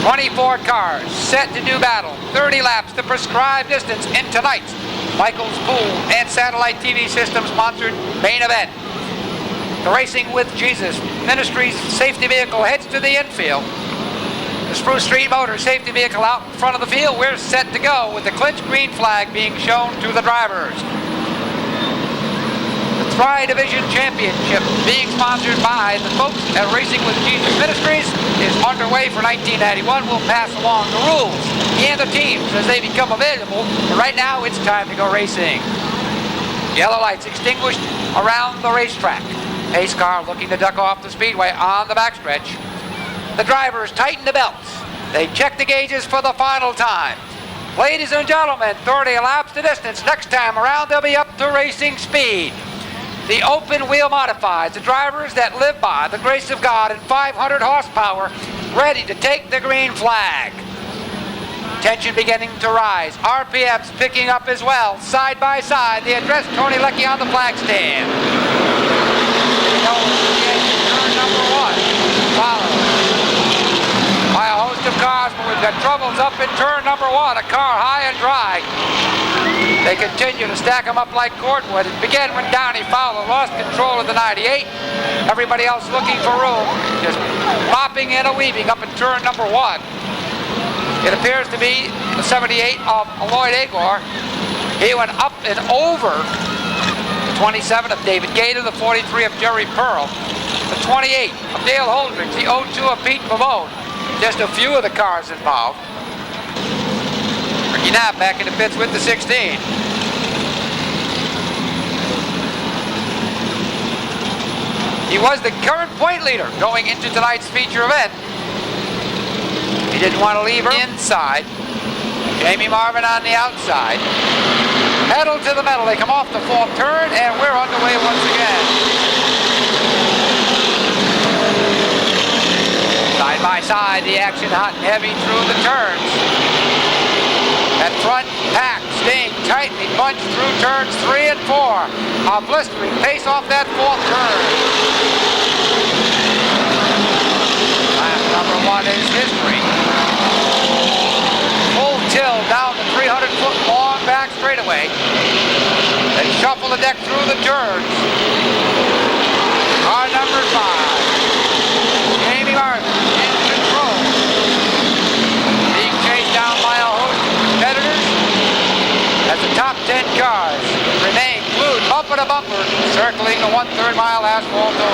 24 cars set to do battle. 30 laps, the prescribed distance in tonight's Michael's Pool and Satellite TV System sponsored main event. The Racing with Jesus Ministries safety vehicle heads to the infield. The Spruce Street Motor safety vehicle out in front of the field. We're set to go with the clinched green flag being shown to the drivers. The Tri-Division Championship being sponsored by the folks at Racing with Jesus Ministries is underway for 1991. We'll pass along the rules and the teams as they become available. But right now it's time to go racing. Yellow lights extinguished around the racetrack. Pace car looking to duck off the speedway on the backstretch. The drivers tighten the belts. They check the gauges for the final time. Ladies and gentlemen, 30 laps the distance. Next time around, they'll be up to racing speed. The open wheel modifieds, the drivers that live by the grace of God and 500 horsepower, ready to take the green flag. Tension beginning to rise. RPMs picking up as well. Side by side, they address Tony Leckie on the flag stand. Turn number 1, followed by a host of cars, but we've got troubles up in turn number 1, a car high and dry. They continue to stack them up like cordwood. It began when Downey Fowler lost control of the 98. Everybody else looking for room, just bopping and weaving up in turn number 1. It appears to be the 78 of Lloyd Agor. He went up and over the 27 of David Gator, the 43 of Jerry Pearl, the 28 of Dale Holdridge, the 02 of Pete Pavone. Just a few of the cars involved. Ricky Knapp back in the pits with the 16. He was the current point leader going into tonight's feature event. He didn't want to leave her inside. Jamie Marvin on the outside. Pedal to the metal. They come off the fourth turn, and we're underway once again. Side by side, the action hot and heavy through the turns. That front pack staying tightly bunched through turns 3 and 4. A blistering pace off that fourth turn. Lap number 1 is history. Full tilt down the 300-foot long back straightaway. They shuffle the deck through the turns. Car number 5. Jamie Martin in control. Being chased down by a host of competitors as the top 10 cars remain glued bumper to bumper, circling the 1/3 mile asphalt oval.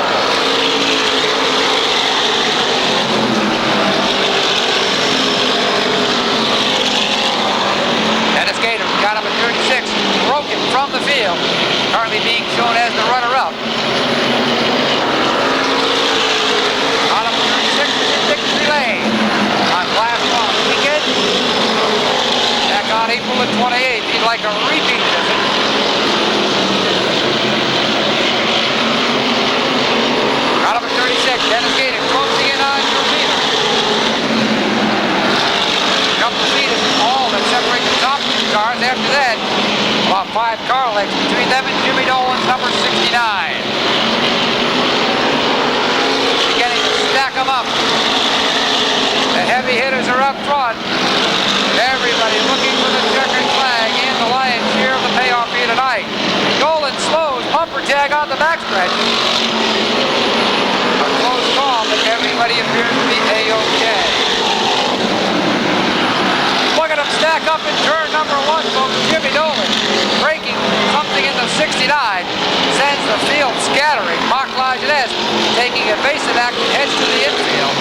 Dennis Gator, got number 36, broken from the field, currently being shown as the runner-up. On number 36 is in victory lane on Class 1 weekend. Back on April the 28th, he'd like a repeat visit. On number 36, Dennis Gator closing in on your leader. A couple of feet is all that separate the top 2 cars. After that, about 5 car lengths between them and Jimmy Dolan's number 69. Beginning to stack them up. The heavy hitters are up front. Everybody looking for the checkered flag and the lion's share of the payoff here tonight. Dolan slows, bumper tag on the backstretch. A close call, but everybody appears to be A-OK. Look at them stack up in turn number 1, folks. Jimmy Dolan breaking something in the 69, sends the field scattering. Mark Lajeunesse taking evasive action, heads to the infield.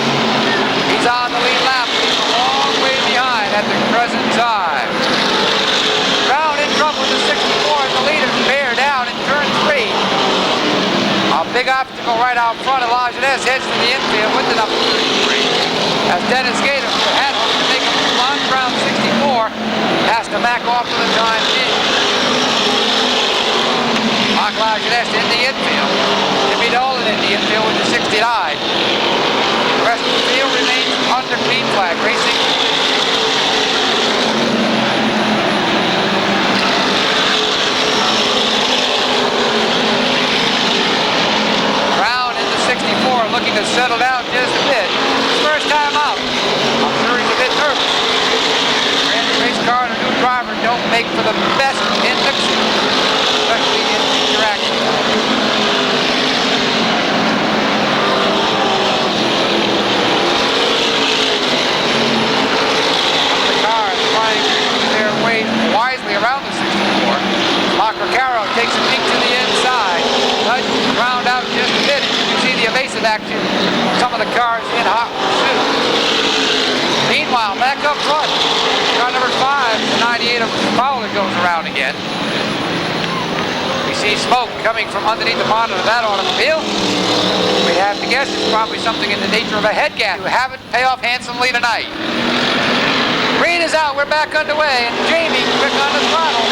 He's on the lead lap, he's a long way behind at the present time. Brown in trouble with the 64 and the leaders bear down in turn 3. A big obstacle right out front of Lajeunesse heads to the infield with the number 33. As Dennis Gator with the hat hook to make a move on Brown 64 has to back off for the time being. Mark Lajeunesse in the infield. Jimmy Dolan in the infield with the 69. The rest of the field remains under green flag racing. Brown in the 64 looking to settle down just a bit. First time out. I'm sure he's for the best in mixing, especially in interaction. The cars trying to use their weight wisely around the 64. Caro takes a peek to the inside. Round out just a bit. You see the evasive action. Some of the cars in hot pursuit. Meanwhile, back up front, car number 5, the 98 of Fowler goes around again. We see smoke coming from underneath the bonnet of that automobile. We have to guess it's probably something in the nature of a head gas. You have it pay off handsomely tonight. Green is out, we're back underway, and Jamie, quick on the throttle,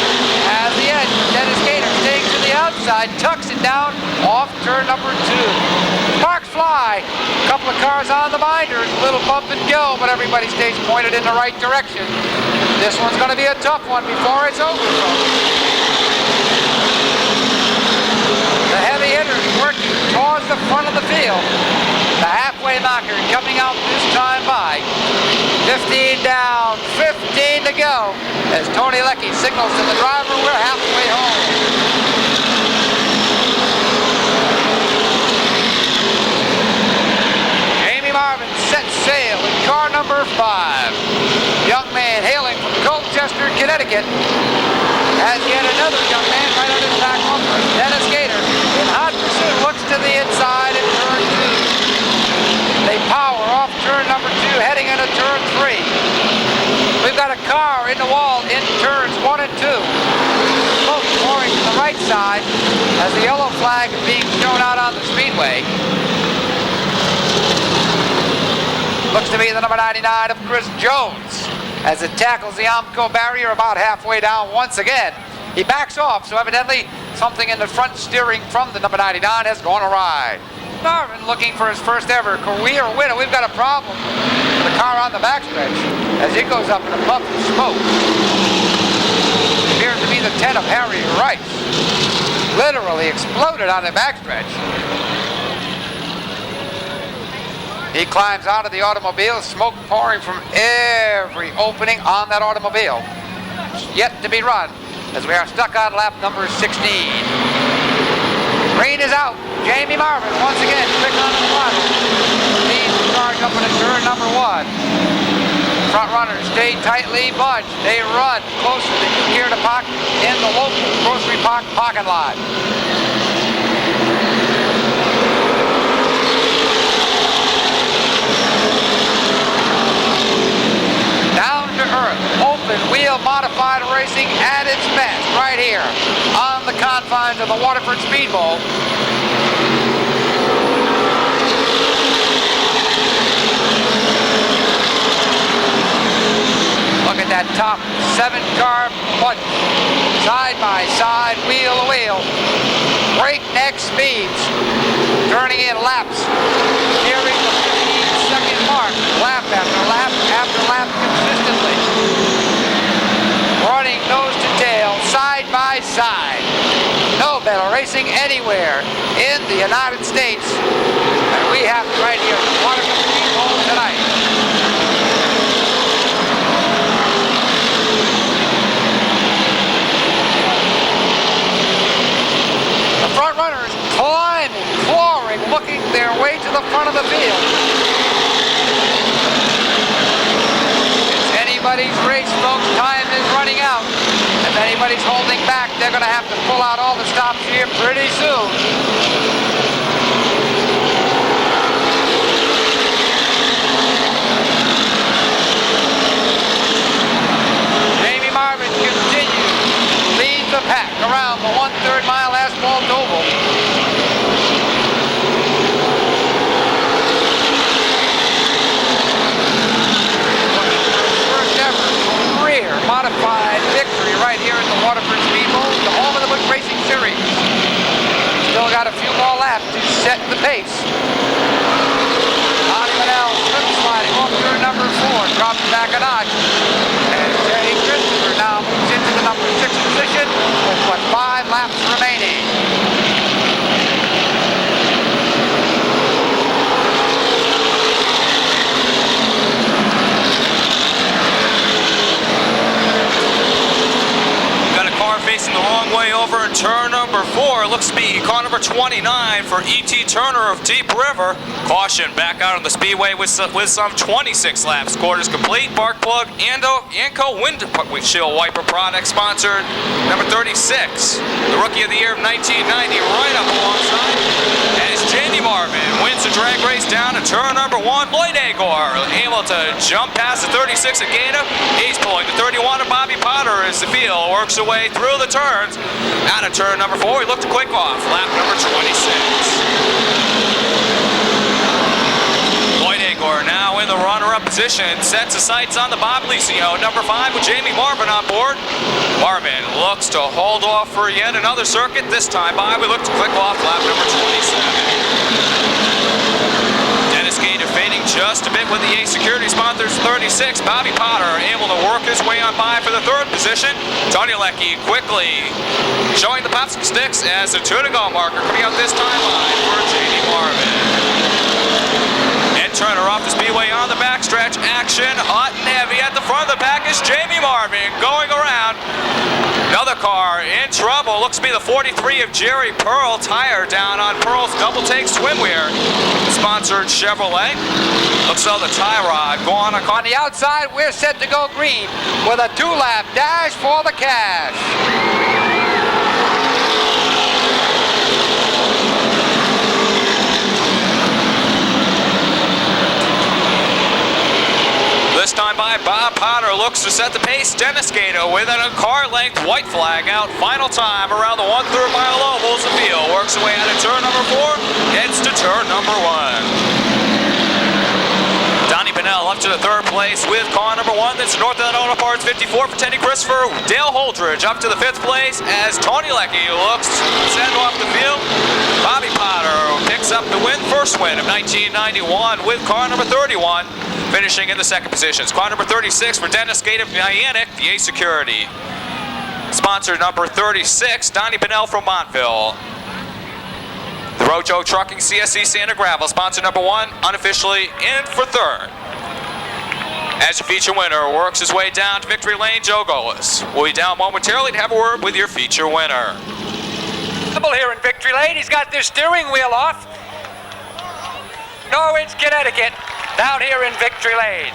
has the edge. Dennis Gator staying to the outside, tucks it down off turn number 2. Sparks fly, a couple of cars on the binders, a little bump and go, but everybody stays pointed in the right direction. This one's going to be a tough one before it's over. The heavy hitters working towards the front of the field. The halfway marker coming out this time by. 15 down, 15 to go. As Tony Leckie signals to the driver, we're halfway home. Jamie Marvin sets sail in car number 5. Young man hailing from Colchester, Connecticut. As yet another young man right on his back bumper. Dennis Gator in hot pursuit looks to the inside in turn 2. They power off turn number 2, heading into turn 3. We've got a car in the wall in turns 1 and 2. Smoke pouring to the right side as the yellow flag is being shown out on the speedway. Looks to be the number 99 of Chris Jones as it tackles the Amco barrier about halfway down once again. He backs off, so evidently something in the front steering from the number 99 has gone awry. Marvin looking for his first ever career winner. We've got a problem with the car on the backstretch as it goes up in a puff of smoke. Appears to be the 10 of Harry Rice. Literally exploded on the backstretch. He climbs out of the automobile, smoke pouring from every opening on that automobile. Yet to be run as we are stuck on lap number 16. Green is out. Jamie Marvin once again quick on the throttle. Leads the car up into turn number 1. Front runners stay tightly bunched. They run closer than you care to park in the local grocery park parking lot. Down to earth, open wheel modified racing at its best right here on the confines of the Waterford Speedbowl. Look at that top 7-car bunch, side by side, wheel to wheel, breakneck speeds, turning in laps, nearing the 15-second mark, lap after lap after lap consistently, running nose to tail, side by side. No better racing anywhere in the United States, and we have it right here at the Waterford Speedbowl tonight. The front runners climbing, clawing, looking their way to the front of the field. It's anybody's race, folks. Time is running out. If anybody's holding back, they're going to have to pull out all the stops here pretty soon. Jamie Marvin continues to lead the pack around the 1/3 mile asphalt oval. First ever career modified victory right here at the Waterford Speedbowl, the home of the Busch Racing Series. Still got a few more laps to way over in turn number 4. Looks to be car number 29 for E.T. Turner of Deep River. Caution back out on the speedway with some 26 laps. Quarters complete. Spark plug Anco windshield wiper product sponsored number 36. The rookie of the year of 1990 right up alongside as Jamie Marvin wins the drag race down to turn number 1. Lloyd Agor able to jump past the 36 of Gaeta. He's pulling the 31 of Bobby Potter as the field works away through the turns. Out of turn number 4, he looked to quick off. Lap number 26. Now in the runner-up position, sets his sights on the Bob Licio, number 5 with Jamie Marvin on board. Marvin looks to hold off for yet another circuit. This time by, we look to quick off lap number 27. Dennis Gator fading just a bit with the A Security sponsors 36. Bobby Potter able to work his way on by for the 3rd position. Tony Leckie quickly showing the popsicle sticks as the 2-to-go marker coming out this time line for Jamie Marvin. Turner off the speedway on the backstretch. Action hot and heavy at the front of the pack is Jamie Marvin going around. Another car in trouble. Looks to be the 43 of Jerry Pearl. Tire down on Pearl's double take swimwear. Sponsored Chevrolet. Looks like the tie rod going on the outside. We're set to go green with a 2-lap dash for the cash. This time by, Bob Potter looks to set the pace. Dennis Gato with a car-length white flag out. Final time around the 1/3 mile ovals. The field works away out of turn number 4. Heads to turn number 1. Donnie Bennell up to the 3rd place with car number 1. That's North End Auto Parts 54 for Teddy Christopher. Dale Holdridge up to the 5th place as Tony Leckie looks to send off the field. Bobby Potter picks up the first win of 1991 with car number 31. Finishing in the 2nd position. Car number 36 for Dennis Gate of Niantic, the A Security. Sponsor number 36, Donnie Bennell from Montville. The Rojo Trucking CSC Santa Gravel, sponsor number 1, unofficially in for 3rd. As your feature winner works his way down to victory lane, Joe Golis. We'll be down momentarily to have a word with your feature winner. Here in victory lane, he's got this steering wheel off. Norwich, Connecticut. Down here in victory lane.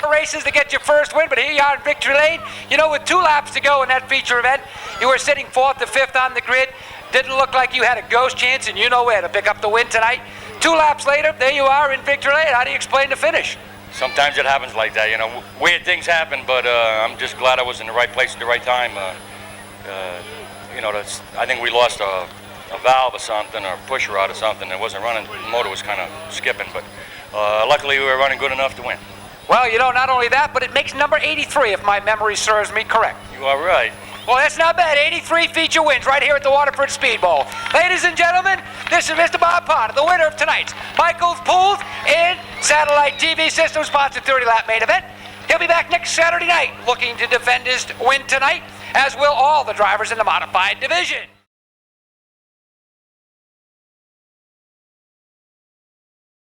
Races to get your first win, but here you are in victory lane. You know, with 2 laps to go in that feature event, you were sitting 4th to 5th on the grid. Didn't look like you had a ghost chance, and you know where to pick up the win tonight. 2 laps later, there you are in victory lane. How do you explain the finish? Sometimes it happens like that, you know. Weird things happen, but I'm just glad I was in the right place at the right time. You know, I think we lost a valve or something, or a push rod or something. It wasn't running. The motor was kind of skipping, but luckily we were running good enough to win. Well, you know, not only that, but it makes number 83, if my memory serves me correct. You are right. Well, that's not bad. 83 feature wins right here at the Waterford Speedbowl. Ladies and gentlemen, this is Mr. Bob Potter, the winner of tonight's Michaels Pools and Satellite TV System sponsored 30-lap main event. He'll be back next Saturday night looking to defend his win tonight, as will all the drivers in the modified division.